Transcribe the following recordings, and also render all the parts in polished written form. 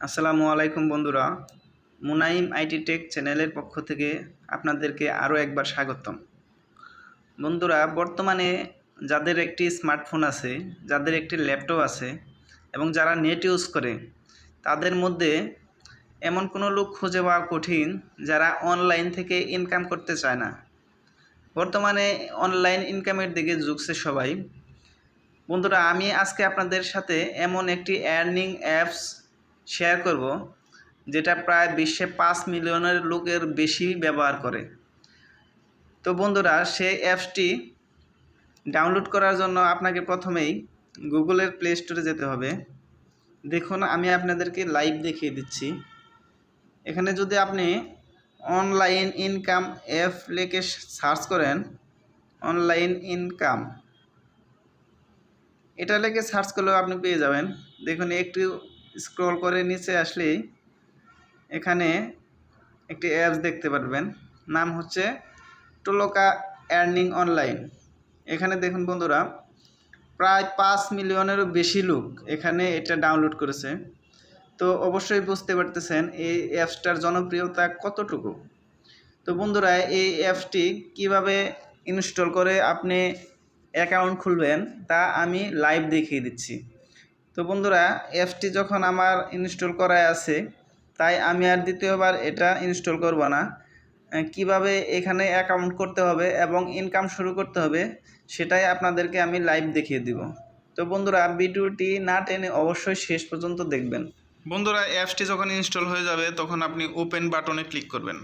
আসসালামু আলাইকুম বন্ধুরা, মুনাইম আইটি টেক চ্যানেলের পক্ষ থেকে আপনাদেরকে আরও একবার স্বাগতম। বন্ধুরা, বর্তমানে যাদের একটি স্মার্টফোন আছে, যাদের একটি ল্যাপটপ আছে এবং যারা নেট ইউজ করে, তাদের মধ্যে এমন কোনো লোক খুঁজে পাওয়া কঠিন যারা অনলাইন থেকে ইনকাম করতে চায় না। বর্তমানে অনলাইন ইনকামের দিকে ঝুঁকছে সবাই। বন্ধুরা, আমি আজকে আপনাদের সাথে এমন একটি আর্নিং অ্যাপস শেয়ার করব যেটা প্রায় বিশ্বে 5 মিলিয়নের লোকের বেশি ব্যবহার করে। তো বন্ধুরা, সেই অ্যাপসটি ডাউনলোড করার জন্য আপনাকে প্রথমেই গুগলের প্লে স্টোরে যেতে হবে। দেখুন, আমি আপনাদেরকে লাইভ দেখিয়ে দিচ্ছি। এখানে যদি আপনি অনলাইন ইনকাম অ্যাপ লিখে সার্চ করেন, অনলাইন ইনকাম এটা লিখে সার্চ করলেও আপনি পেয়ে যাবেন। দেখুন, একটু স্ক্রল করে নিচে আসলেই এখানে একটি অ্যাপস দেখতে পারবেন, নাম হচ্ছে টোলোকা আর্নিং অনলাইন। এখানে দেখুন বন্ধুরা, প্রায় 5 মিলিয়নেরও বেশি লোক এখানে এটা ডাউনলোড করেছে। তো অবশ্যই বুঝতে পারতেছেন এই অ্যাপসটার জনপ্রিয়তা কতটুকু। তো বন্ধুরা, এই অ্যাপসটি কিভাবে ইনস্টল করে আপনি অ্যাকাউন্ট খুলবেন তা আমি লাইভ দেখিয়ে দিচ্ছি। তো বন্ধুরা, অ্যাপসটি যখন আমার ইনস্টল করা আছে, তাই আমি আর দ্বিতীয়বার এটা ইনস্টল করব না। কিভাবে এখানে অ্যাকাউন্ট করতে হবে এবং ইনকাম শুরু করতে হবে সেটাই আপনাদেরকে আমি লাইভ দেখিয়ে দিব। তো বন্ধুরা, ভিডিওটি না টেনে অবশ্যই শেষ পর্যন্ত দেখবেন। বন্ধুরা, অ্যাপসটি যখন ইনস্টল হয়ে যাবে তখন আপনি ওপেন বাটনে ক্লিক করবেন।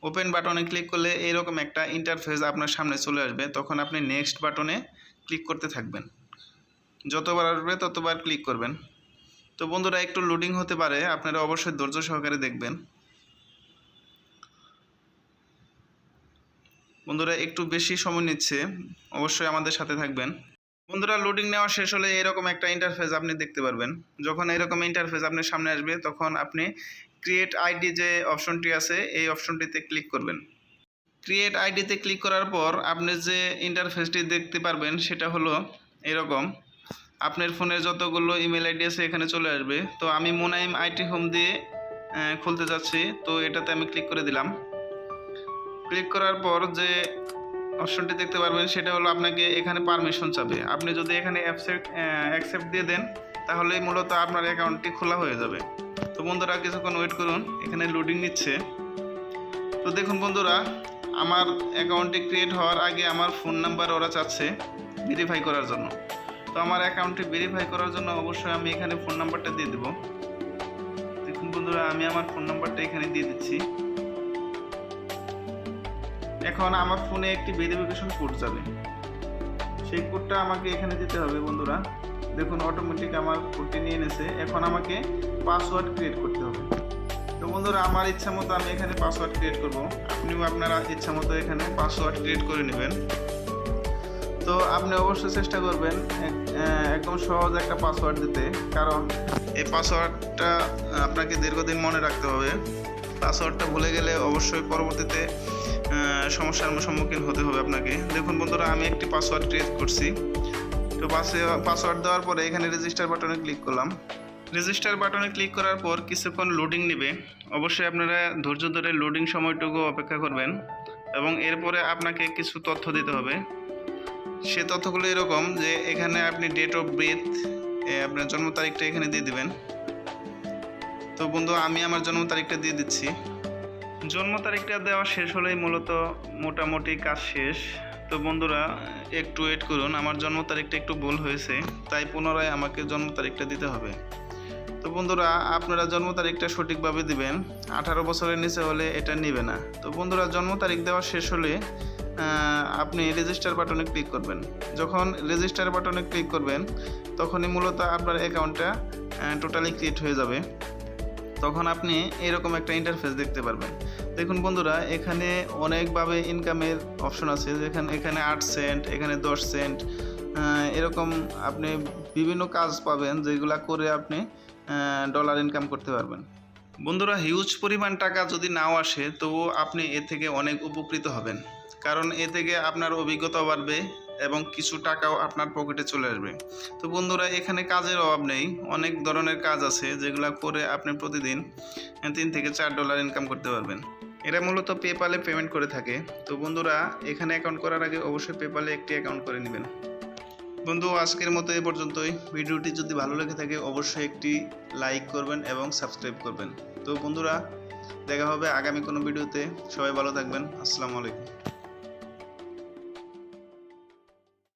ওপেন বাটনে ক্লিক করলে এরকম একটা ইন্টারফেস আপনার সামনে চলে আসবে। তখন আপনি নেক্সট বাটনে ক্লিক করতে থাকবেন। যতবার আসবে ততবার ক্লিক করবেন। তো বন্ধুরা, একটু লোডিং হতে পারে, আপনারা অবশ্যই ধৈর্য সহকারে দেখবেন। বন্ধুরা, একটু বেশি সময় নিচ্ছে, অবশ্যই আমাদের সাথে থাকবেন। বন্ধুরা, লোডিং নেওয়া শেষ হলে এরকম একটা ইন্টারফেস আপনি দেখতে পারবেন। যখন এরকম ইন্টারফেস আপনার সামনে আসবে তখন আপনি ক্রিয়েট আইডি যে অপশনটি আছে এই অপশনটিতে ক্লিক করবেন। ক্রিয়েট আইডিতে ক্লিক করার পর আপনি যে ইন্টারফেসটি দেখতে পারবেন সেটা হলো এরকম। আপনার ফোনের যতগুলো ইমেল আইডি আছে এখানে চলে আসবে। তো আমি মোনাইম আইটি হোম দিয়ে খুলতে যাচ্ছি, তো এটাতে আমি ক্লিক করে দিলাম। ক্লিক করার পর যে অপশনটি দেখতে পারবেন সেটা হলো আপনাকে এখানে পারমিশন চাবে। আপনি যদি এখানে অ্যাকসেপ্ট দিয়ে দেন তাহলে মূলত আপনার অ্যাকাউন্টটি খোলা হয়ে যাবে। তো বন্ধুরা, কিছুক্ষণ ওয়েট করুন, এখানে লোডিং নিচ্ছে। তো দেখুন বন্ধুরা, আমার অ্যাকাউন্টটি ক্রিয়েট হওয়ার আগে আমার ফোন নাম্বার ওরা চাচ্ছে ভেরিফাই করার জন্য। তো আমার অ্যাকাউন্টটি ভেরিফাই করার জন্য অবশ্যই আমি এখানে ফোন নাম্বারটা দিয়ে দেব। দেখুন বন্ধুরা, আমি আমার ফোন নাম্বারটা এখানে দিয়ে দিচ্ছি। এখন আমার ফোনে একটি ভেরিফিকেশন কোড যাবে, সেই কোডটা আমাকে এখানে দিতে হবে। বন্ধুরা দেখুন, অটোমেটিক আমার কোডটি নিয়ে এনেছে। এখন আমাকে পাসওয়ার্ড ক্রিয়েট করতে হবে। তো বন্ধুরা, আমার ইচ্ছা মতো আমি এখানে পাসওয়ার্ড ক্রিয়েট করব। আপনিও আপনারা ইচ্ছা মতো এখানে পাসওয়ার্ড ক্রিয়েট করে নেবেন। তো আপনি অবশ্যই চেষ্টা করবেন একদম সহজ একটা পাসওয়ার্ড দিতে, কারণ এই পাসওয়ার্ডটা আপনাকে দীর্ঘদিন মনে রাখতে হবে। পাসওয়ার্ডটা ভুলে গেলে অবশ্যই পরবর্তীতে সমস্যার সম্মুখীন হতে হবে আপনাকে। দেখুন বন্ধুরা, আমি একটি পাসওয়ার্ড ক্রিয়েট করছি। তো পাসওয়ার্ড দেওয়ার পরে এখানে রেজিস্টার বাটনে ক্লিক করলাম। রেজিস্টার বাটনে ক্লিক করার পর কিছুক্ষণ লোডিং নেবে। অবশ্যই আপনারা ধৈর্য ধরে লোডিং সময়টুকু অপেক্ষা করবেন এবং এরপরে আপনাকে কিছু তথ্য দিতে হবে। সে তথ্যগুলো এরকম যে এখানে আপনি ডেট অফ বার্থ, আপনার জন্ম তারিখটা এখানে দিয়ে দিবেন। তো বন্ধু, আমি আমার জন্ম তারিখটা দিয়ে দিচ্ছি। জন্ম তারিখটা দেওয়া শেষ হলেই মূলত মোটামুটি কাজ শেষ। তো বন্ধুরা, একটু ওয়েট করুন, আমার জন্ম তারিখটা একটু ভুল হয়েছে, তাই পুনরায় আমাকে জন্ম তারিখটা দিতে হবে। তো বন্ধুরা, আপনারা জন্ম তারিখটা সঠিকভাবে দিবেন। 18 বছরের নিচে হলে এটা নেবে না। তো বন্ধুরা, জন্ম তারিখ দেওয়া শেষ হলে আপনি রেজিস্টার বাটনে ক্লিক করবেন। যখন রেজিস্টার বাটনে ক্লিক করবেন তখনই মূলত আপনার অ্যাকাউন্টটা টোটালি ক্রিয়েট হয়ে যাবে। তখন আপনি এরকম একটা ইন্টারফেস দেখতে পারবেন। দেখুন বন্ধুরা, এখানে অনেকভাবে ইনকামের অপশন আছে। এখানে 8 সেন্ট, এখানে 10 সেন্ট, এরকম আপনি বিভিন্ন কাজ পাবেন যেগুলা করে আপনি ডলার ইনকাম করতে পারবেন। বন্ধুরা, হিউজ পরিমাণ টাকা যদি নাও আসে তবুও আপনি এ থেকে অনেক উপকৃত হবেন, কারণ এ থেকে আপনার অভিজ্ঞতা বাড়বে এবং কিছু টাকাও আপনার পকেটে চলে আসবে। তো বন্ধুরা, এখানে কাজের অভাব নেই, অনেক ধরনের কাজ আছে যেগুলো করে আপনি প্রতিদিন $3 থেকে $4 ইনকাম করতে পারবেন। এরা মূলত পেপ্যালে পেমেন্ট করে থাকে। তো বন্ধুরা, এখানে অ্যাকাউন্ট করার আগে অবশ্যই পেপ্যালে একটি অ্যাকাউন্ট করে নেবেন। বন্ধু, আজকের মতো এ পর্যন্তই। ভিডিওটি যদি ভালো লেগে থাকে অবশ্যই একটি লাইক করবেন এবং সাবস্ক্রাইব করবেন। তো বন্ধুরা, দেখা হবে আগামী কোনো ভিডিওতে। সবাই ভালো থাকবেন। আসসালামু আলাইকুম।